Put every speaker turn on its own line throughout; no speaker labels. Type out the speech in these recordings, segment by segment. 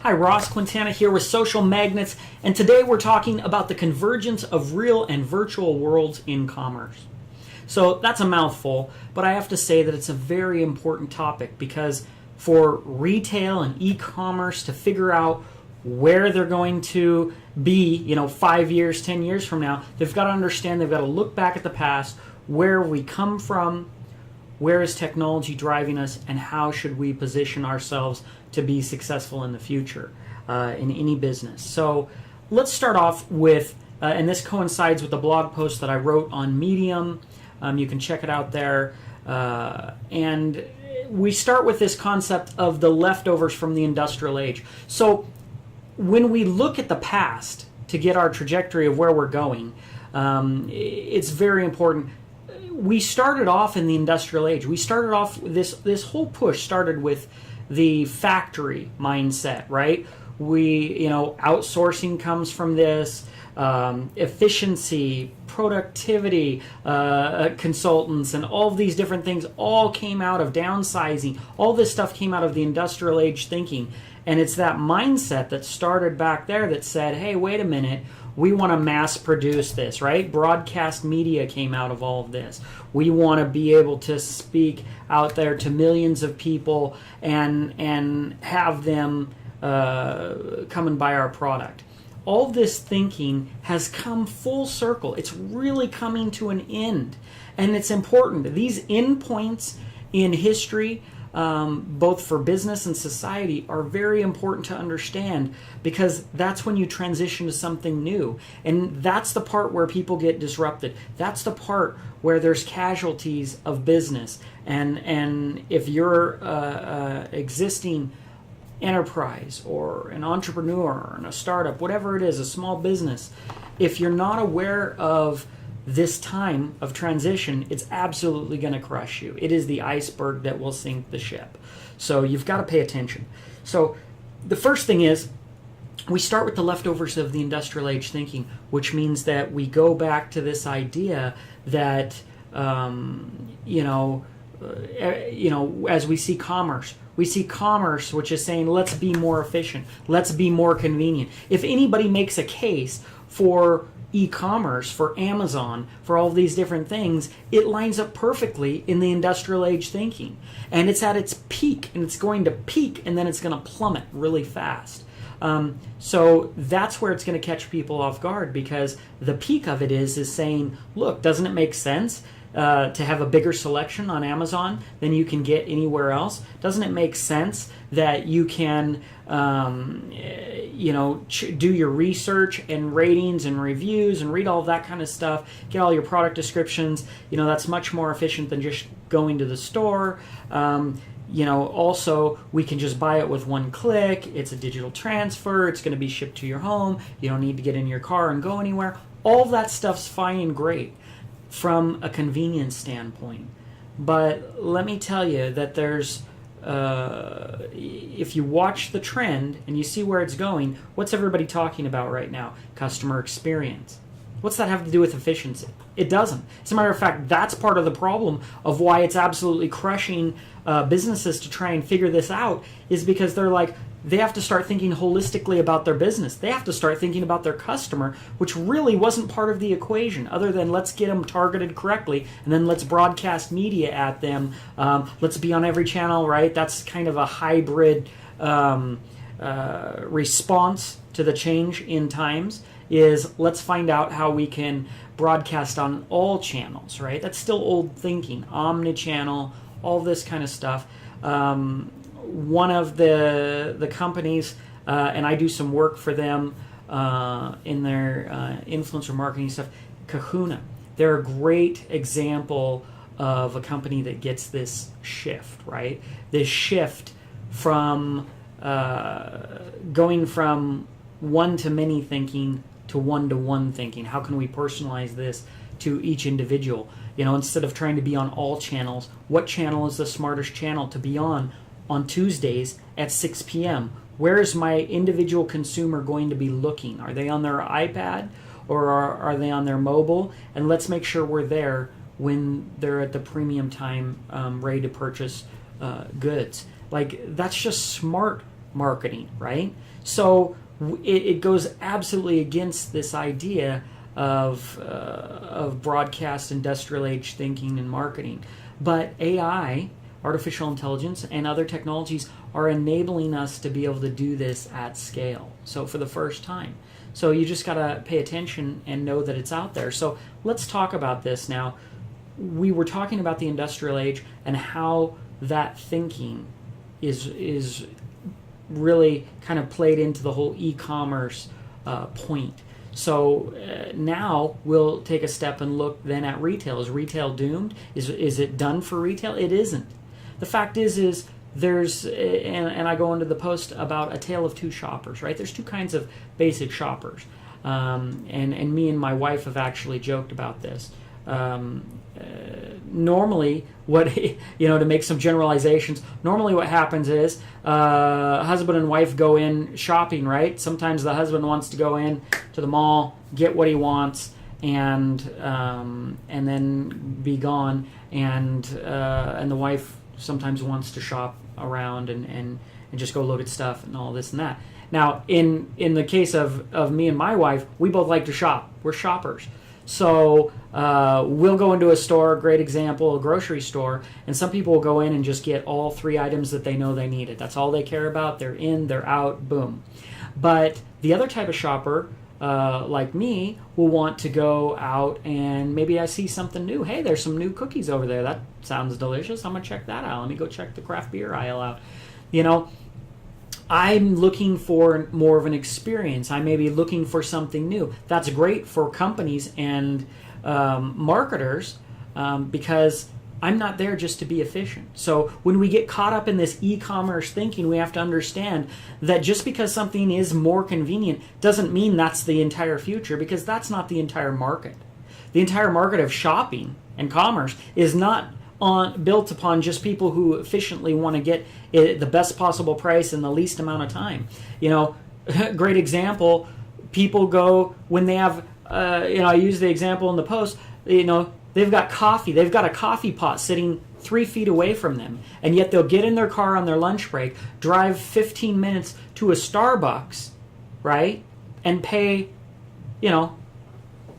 Hi, Ross Quintana here with Social Magnets, and today we're talking about the convergence of real and virtual worlds in commerce. So that's a mouthful, but I have to say that it's a very important topic because for retail and e-commerce to figure out where they're going to be, 5 years, 10 years from now, they've got to understand, they've got to look back at the past, where we come from, where is technology driving us, and how should we position ourselves to be successful in the future in any business. So let's start off with, and this coincides with the blog post that I wrote on Medium. You can check it out there. And we start with this concept of the leftovers from the industrial age. So when we look at the past to get our trajectory of where we're going, it's very important. We started off in the industrial age. We started off, this whole push started with the factory mindset, right? Outsourcing comes from this, efficiency, productivity, consultants, and all of these different things all came out of downsizing. All this stuff came out of the industrial age thinking. And it's that mindset that started back there that said, hey, wait a minute, we want to mass produce this, right? Broadcast media came out of all of this. We want to be able to speak out there to millions of people and have them come and buy our product. All this thinking has come full circle. It's really coming to an end. And it's important. These endpoints in history, both for business and society, are very important to understand because that's when you transition to something new. And that's the part where people get disrupted. That's the part where there's casualties of business. And if you're existing enterprise or an entrepreneur and a startup, whatever it is, a small business, if you're not aware of this time of transition, it's absolutely going to crush you. It is the iceberg that will sink the ship. So you've got to pay attention. So the first thing is we start with the leftovers of the industrial age thinking, which means that we go back to this idea that, as we see commerce, which is saying, let's be more efficient. Let's be more convenient. If anybody makes a case for e-commerce, for Amazon, for all these different things, it lines up perfectly in the industrial age thinking. And it's at its peak, and it's going to peak, and then it's going to plummet really fast. So that's where it's going to catch people off guard, because the peak of it is saying, look, doesn't it make sense to have a bigger selection on Amazon than you can get anywhere else? Doesn't it make sense that you can do your research and ratings and reviews and read all of that kind of stuff, get all your product descriptions? That's much more efficient than just going to the store. Also, we can just buy it with one click. It's a digital transfer. It's going to be shipped to your home. You don't need to get in your car and go anywhere. All that stuff's fine and great from a convenience standpoint. But let me tell you that there's, if you watch the trend and you see where it's going, what's everybody talking about right now? Customer experience. What's that have to do with efficiency? It doesn't. As a matter of fact, that's part of the problem of why it's absolutely crushing businesses to try and figure this out, is because they have to start thinking holistically about their business. They have to start thinking about their customer, which really wasn't part of the equation, other than let's get them targeted correctly, and then let's broadcast media at them. Let's be on every channel, right? That's kind of a hybrid response to the change in times, is let's find out how we can broadcast on all channels, right? That's still old thinking, omni-channel, all this kind of stuff. One of the companies, and I do some work for them in their influencer marketing stuff, Kahuna. They're a great example of a company that gets this shift, right? This shift from going from one-to-many thinking to one-to-one thinking. How can we personalize this to each individual? Instead of trying to be on all channels, what channel is the smartest channel to be on Tuesdays at 6 p.m.? Where is my individual consumer going to be looking? Are they on their iPad or are they on their mobile? And let's make sure we're there when they're at the premium time, ready to purchase goods. Like, that's just smart marketing, right? So it goes absolutely against this idea of broadcast industrial age thinking and marketing. But AI, artificial intelligence, and other technologies are enabling us to be able to do this at scale. So for the first time. So you just got to pay attention and know that it's out there. So let's talk about this now. We were talking about the industrial age and how that thinking is really kind of played into the whole e-commerce point. So now we'll take a step and look then at retail. Is retail doomed? Is it done for retail? It isn't. The fact is there's, and I go into the post about a tale of two shoppers, right? There's two kinds of basic shoppers. And me and my wife have actually joked about this. Normally, what, to make some generalizations, normally what happens is husband and wife go in shopping, right? Sometimes the husband wants to go in to the mall, get what he wants, and then be gone, and the wife sometimes wants to shop around and just go look at stuff and all this and that. Now, in the case of me and my wife, we both like to shop. We're shoppers. So we'll go into a store, great example, a grocery store, and some people will go in and just get all 3 items that they know they needed. That's all they care about. They're in, they're out, boom. But the other type of shopper, like me, will want to go out and maybe I see something new. Hey, there's some new cookies over there. That sounds delicious. I'm going to check that out. Let me go check the craft beer aisle out. I'm looking for more of an experience. I may be looking for something new. That's great for companies and marketers because I'm not there just to be efficient. So when we get caught up in this e-commerce thinking, we have to understand that just because something is more convenient doesn't mean that's the entire future, because that's not the entire market. The entire market of shopping and commerce is not built upon just people who efficiently want to get the best possible price in the least amount of time. Great example, people go when they have, I use the example in the post, they've got coffee. They've got a coffee pot sitting 3 feet away from them, and yet they'll get in their car on their lunch break, drive 15 minutes to a Starbucks, right, and pay,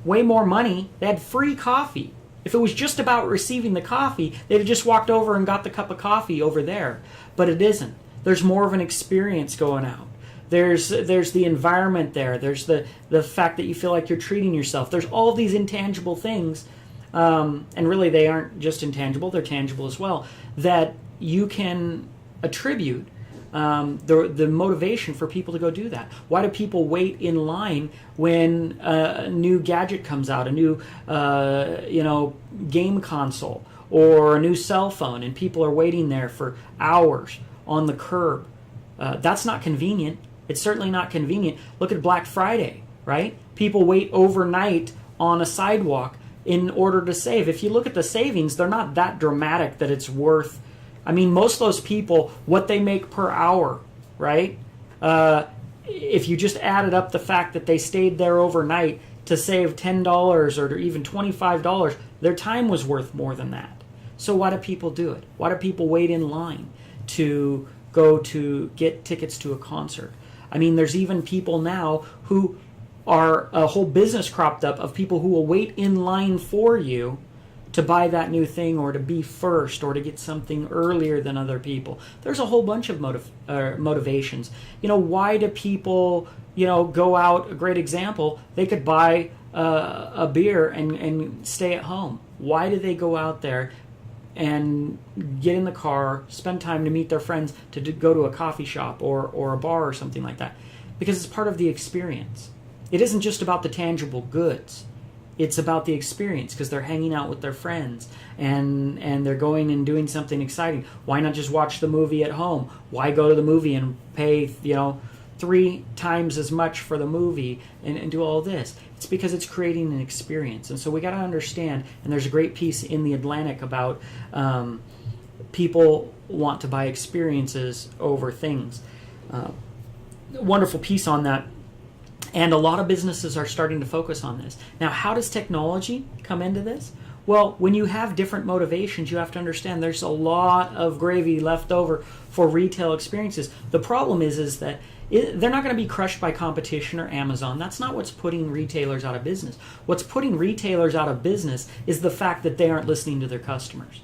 way more money. They had free coffee. If it was just about receiving the coffee, they'd have just walked over and got the cup of coffee over there. But it isn't. There's more of an experience going out. There's the environment there. There's the fact that you feel like you're treating yourself. There's all these intangible things, and really they aren't just intangible, they're tangible as well, that you can attribute the motivation for people to go do that. Why do people wait in line when a new gadget comes out, a new game console or a new cell phone, and people are waiting there for hours on the curb? That's not convenient. It's certainly not convenient. Look at Black Friday, right? People wait overnight on a sidewalk in order to save. If you look at the savings, they're not that dramatic that it's worth. I mean, most of those people, what they make per hour, right? If you just added up the fact that they stayed there overnight to save $10 or even $25, their time was worth more than that. So why do people do it? Why do people wait in line to go to get tickets to a concert? I mean, there's even people now who are a whole business cropped up of people who will wait in line for you to buy that new thing or to be first or to get something earlier than other people. There's a whole bunch of motivations. Why do people, go out? A great example, they could buy a beer and stay at home. Why do they go out there and get in the car, spend time to meet their friends, to go to a coffee shop or a bar or something like that? Because it's part of the experience. It isn't just about the tangible goods. It's about the experience, because they're hanging out with their friends and they're going and doing something exciting. Why not just watch the movie at home? Why go to the movie and pay 3 times as much for the movie and do all this? It's because it's creating an experience. And so we got to understand, and there's a great piece in The Atlantic about people want to buy experiences over things. Wonderful piece on that. And a lot of businesses are starting to focus on this. Now, how does technology come into this? Well, when you have different motivations, you have to understand there's a lot of gravy left over for retail experiences. The problem is that they're not going to be crushed by competition or Amazon. That's not what's putting retailers out of business. What's putting retailers out of business is the fact that they aren't listening to their customers,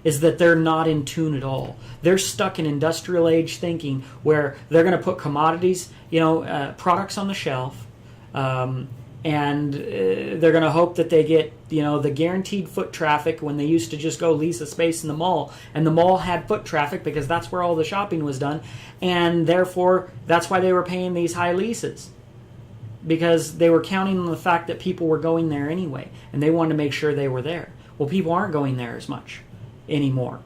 is that they're not in tune at all. They're stuck in industrial age thinking where they're going to put commodities, products on the shelf, and they're going to hope that they get, the guaranteed foot traffic when they used to just go lease a space in the mall, and the mall had foot traffic because that's where all the shopping was done, and therefore that's why they were paying these high leases, because they were counting on the fact that people were going there anyway, and they wanted to make sure they were there. Well, people aren't going there as much anymore,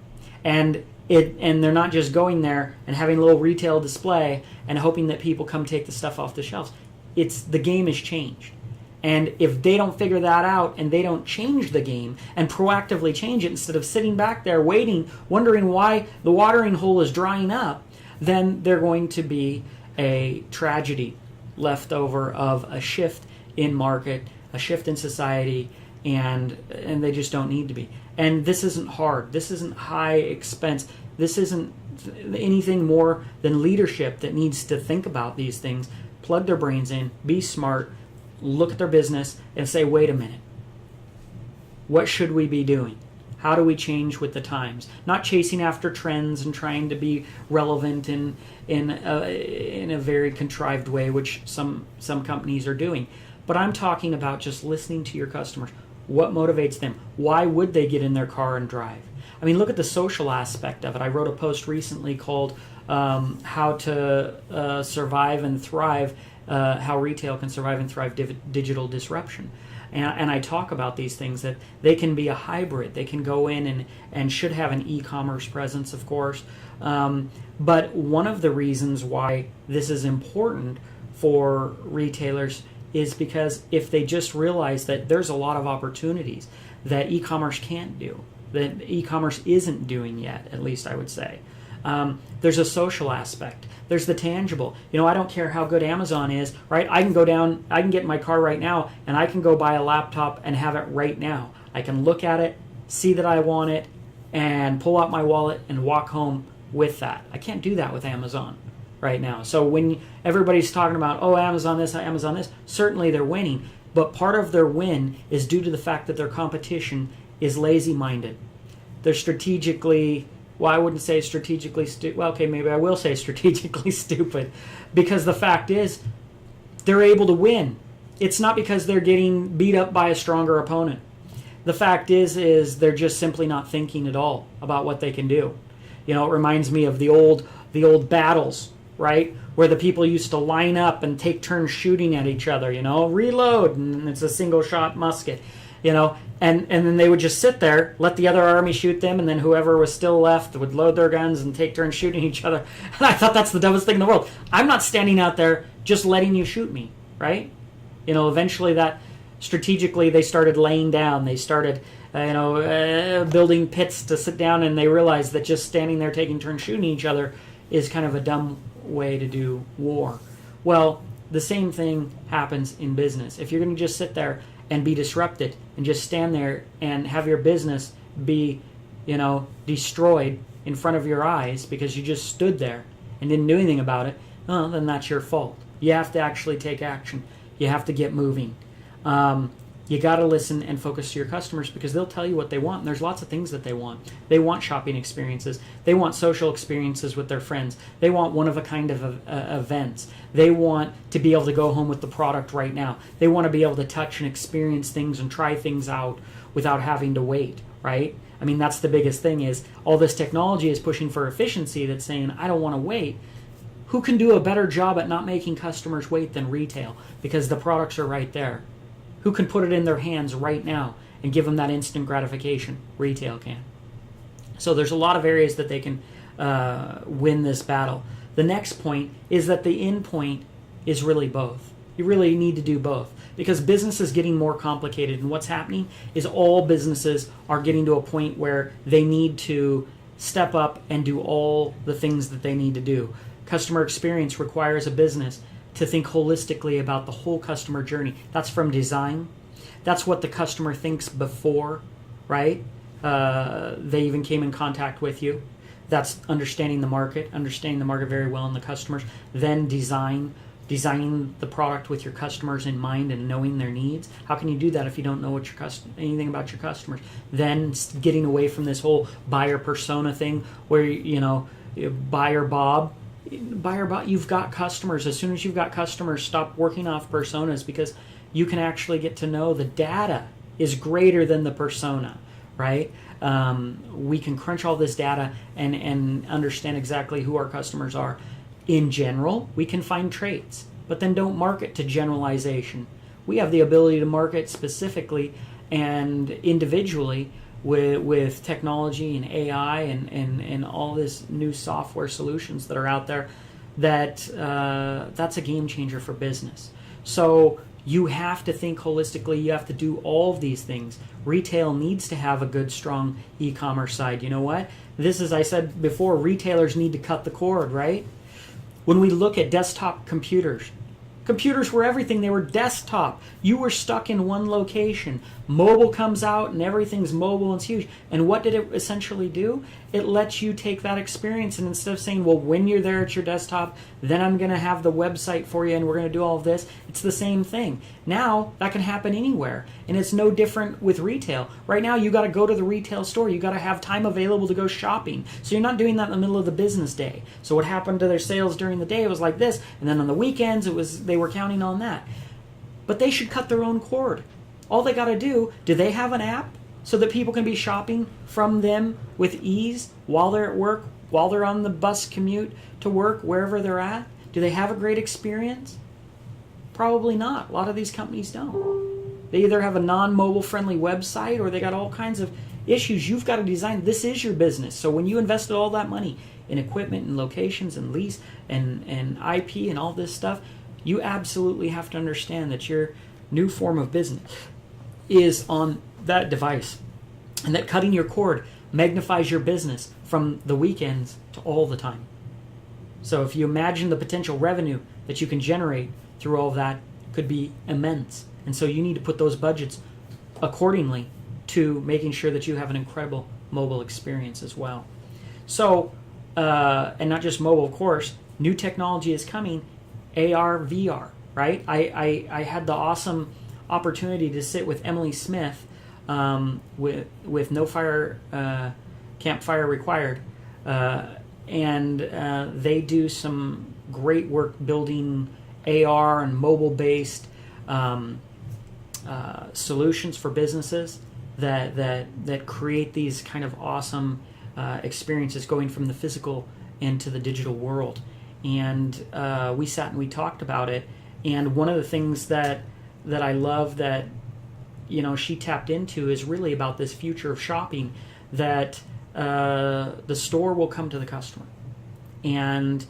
and they're not just going there and having a little retail display and hoping that people come take the stuff off the shelves. The game has changed. And if they don't figure that out and they don't change the game and proactively change it instead of sitting back there waiting, wondering why the watering hole is drying up, then they're going to be a tragedy left over of a shift in market, a shift in society, and they just don't need to be. And this isn't hard. This isn't high expense. This isn't anything more than leadership that needs to think about these things, plug their brains in, be smart, look at their business and say, wait a minute, what should we be doing? How do we change with the times? Not chasing after trends and trying to be relevant in a very contrived way, which some companies are doing. But I'm talking about just listening to your customers. What motivates them? Why would they get in their car and drive? I mean, look at the social aspect of it. I wrote a post recently called How to Survive and Thrive, how retail can survive and thrive digital disruption. And I talk about these things, that they can be a hybrid. They can go in and should have an e-commerce presence, of course. But one of the reasons why this is important for retailers is because if they just realize that there's a lot of opportunities that e-commerce can't do, that e-commerce isn't doing yet, at least I would say. There's a social aspect. There's the tangible. I don't care how good Amazon is, right? I can go down, I can get in my car right now, and I can go buy a laptop and have it right now. I can look at it, see that I want it, and pull out my wallet and walk home with that. I can't do that with Amazon right now. So when everybody's talking about, Amazon this, certainly they're winning. But part of their win is due to the fact that their competition is lazy-minded. They're strategically... Well, I wouldn't say strategically stupid. Well, okay, maybe I will say strategically stupid, because the fact is they're able to win. It's not because they're getting beat up by a stronger opponent. The fact is they're just simply not thinking at all about what they can do. It reminds me of the old battles, right, where the people used to line up and take turns shooting at each other. Reload, and it's a single shot musket. And then they would just sit there, let the other army shoot them, and then whoever was still left would load their guns and take turns shooting each other. And I thought that's the dumbest thing in the world. I'm not standing out there just letting you shoot me, right? Eventually that strategically they started laying down. They started, building pits to sit down, and they realized that just standing there taking turns shooting each other is kind of a dumb way to do war. Well, the same thing happens in business. If you're going to just sit there and be disrupted and just stand there and have your business be, destroyed in front of your eyes because you just stood there and didn't do anything about it, then that's your fault. You have to actually take action. You have to get moving. You got to listen and focus to your customers, because they'll tell you what they want. And there's lots of things that they want. They want shopping experiences. They want social experiences with their friends. They want one-of-a-kind of events. They want to be able to go home with the product right now. They want to be able to touch and experience things and try things out without having to wait, right? I mean, that's the biggest thing, is all this technology is pushing for efficiency that's saying, I don't want to wait. Who can do a better job at not making customers wait than retail? Because the products are right there. Who can put it in their hands right now and give them that instant gratification? Retail can. So there's a lot of areas that they can win this battle. The next point is that the end point is really both. You really need to do both, because business is getting more complicated, and what's happening is all businesses are getting to a point where they need to step up and do all the things that they need to do. Customer experience requires a business to think holistically about the whole customer journey. That's from design. That's what the customer thinks before right? They even came in contact with you. That's understanding the market very well and the customers. Then designing the product with your customers in mind and knowing their needs. How can you do that if you don't know what anything about your customers? Then getting away from this whole buyer persona thing where, buyer Bob, you've got customers. As soon as you've got customers, stop working off personas, because you can actually get to know the data is greater than the persona, right? We can crunch all this data and understand exactly who our customers are. In general, we can find traits, but then don't market to generalization. We have the ability to market specifically and individually with technology and AI and all this new software solutions that are out there. That's a game changer for business. So you have to think holistically. You have to do all of these things. Retail needs to have a good, strong e-commerce side. You know what? This is, I said before, retailers need to cut the cord, right? When we look at desktop computers were everything. They were desktop. You were stuck in one location. Mobile comes out and everything's mobile and it's huge. And what did it essentially do? It lets you take that experience, and instead of saying, well, when you're there at your desktop, then I'm going to have the website for you and we're going to do all of this, it's the same thing. Now that can happen anywhere, and it's no different with retail. Right now you got to go to the retail store. You got to have time available to go shopping. So you're not doing that in the middle of the business day. So what happened to their sales during the day? It was like this, and then on the weekends they were counting on that. But they should cut their own cord. All they got to do they have an app so that people can be shopping from them with ease while they're at work, while they're on the bus commute to work, wherever they're at? Do they have a great experience? Probably not. A lot of these companies don't. They either have a non-mobile friendly website or they got all kinds of issues. You've got to design. This is your business. So when you invested all that money in equipment and locations and lease and IP and all this stuff, you absolutely have to understand that your new form of business is on that device, and that cutting your cord magnifies your business from the weekends to all the time. So if you imagine the potential revenue that you can generate through all of that, could be immense. And so you need to put those budgets accordingly to making sure that you have an incredible mobile experience as well. So, and not just mobile, of course, new technology is coming, ARVR, right? I had the awesome opportunity to sit with Emily Smith with No Fire Campfire Required, and they do some great work building AR and mobile-based solutions for businesses that create these kind of awesome experiences going from the physical into the digital world. And we sat and we talked about it. And one of the things that I love that she tapped into is really about this future of shopping, that the store will come to the customer. And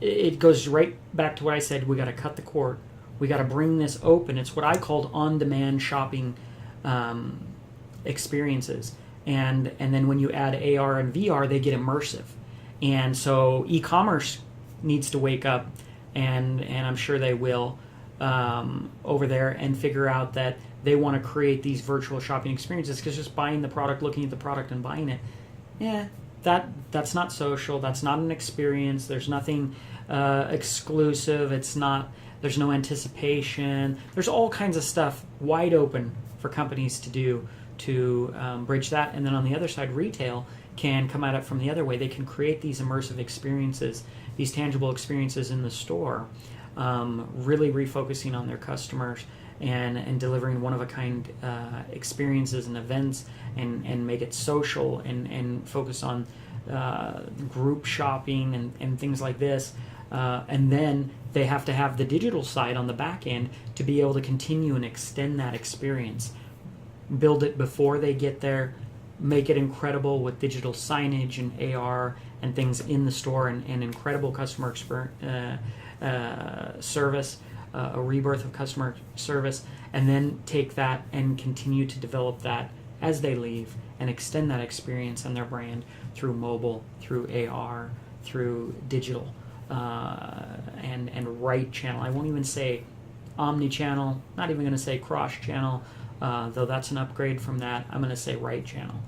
it goes right back to what I said. We got to cut the cord. We got to bring this open. It's what I called on-demand shopping experiences. And then when you add AR and VR, they get immersive. And so e-commerce needs to wake up, and I'm sure they will, over there, and figure out that they want to create these virtual shopping experiences, because just buying the product, looking at the product and buying it, that's not social. That's not an experience. There's nothing exclusive. There's no anticipation. There's all kinds of stuff wide open for companies to do to bridge that. And then on the other side, retail can come at it from the other way. They can create these immersive experiences, these tangible experiences in the store, really refocusing on their customers and delivering one-of-a-kind experiences and events, and make it social and focus on group shopping and things like this. And then they have to have the digital side on the back end to be able to continue and extend that experience. Build it before they get there, make it incredible with digital signage and AR and things in the store, and incredible customer service, a rebirth of customer service, and then take that and continue to develop that as they leave and extend that experience and their brand through mobile, through AR, through digital, and right channel. I won't even say omni-channel, not even going to say cross-channel, though that's an upgrade from that. I'm going to say right channel,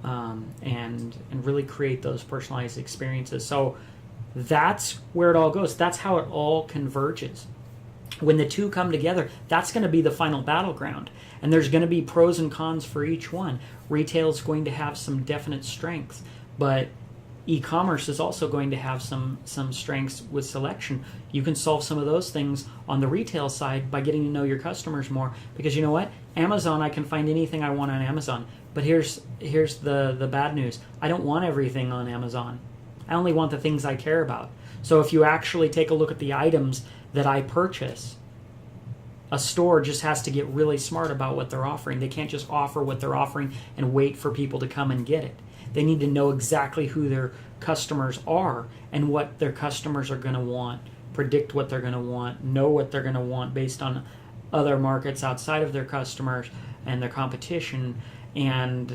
and really create those personalized experiences. So that's where it all goes. That's how it all converges. When the two come together, that's going to be the final battleground. And there's going to be pros and cons for each one. Retail is going to have some definite strengths, but e-commerce is also going to have some strengths with selection. You can solve some of those things on the retail side by getting to know your customers more, because you know what? Amazon, I can find anything I want on Amazon. But here's the bad news. I don't want everything on Amazon. I only want the things I care about. So if you actually take a look at the items that I purchase, a store just has to get really smart about what they're offering. They can't just offer what they're offering and wait for people to come and get it. They need to know exactly who their customers are and what their customers are going to want, predict what they're going to want, know what they're going to want based on other markets outside of their customers and their competition. And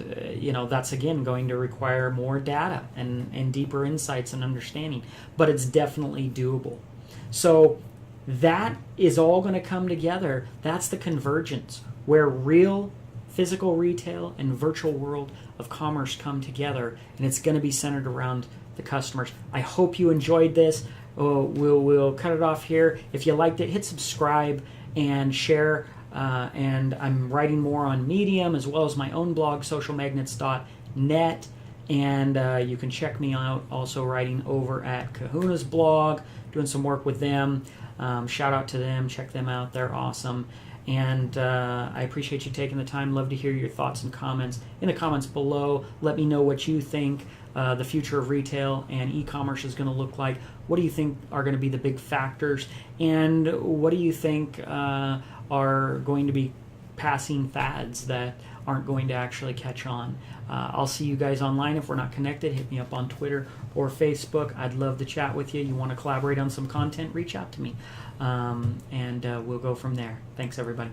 that's again going to require more data and deeper insights and understanding, but it's definitely doable. So that is all going to come together. That's the convergence, where real physical retail and virtual world of commerce come together, and it's going to be centered around the customers. I hope you enjoyed this. We'll cut it off here. If you liked it, hit subscribe and share. And I'm writing more on Medium as well as my own blog, socialmagnets.net. And you can check me out also writing over at Kahuna's blog, doing some work with them. Shout out to them. Check them out. They're awesome. And I appreciate you taking the time. Love to hear your thoughts and comments in the comments below. Let me know what you think the future of retail and e-commerce is going to look like. What do you think are going to be the big factors? And what do you think are going to be passing fads that aren't going to actually catch on? I'll see you guys online. If we're not connected, hit me up on Twitter or Facebook. I'd love to chat with you. You want to collaborate on some content, reach out to me. And we'll go from there. Thanks, everybody.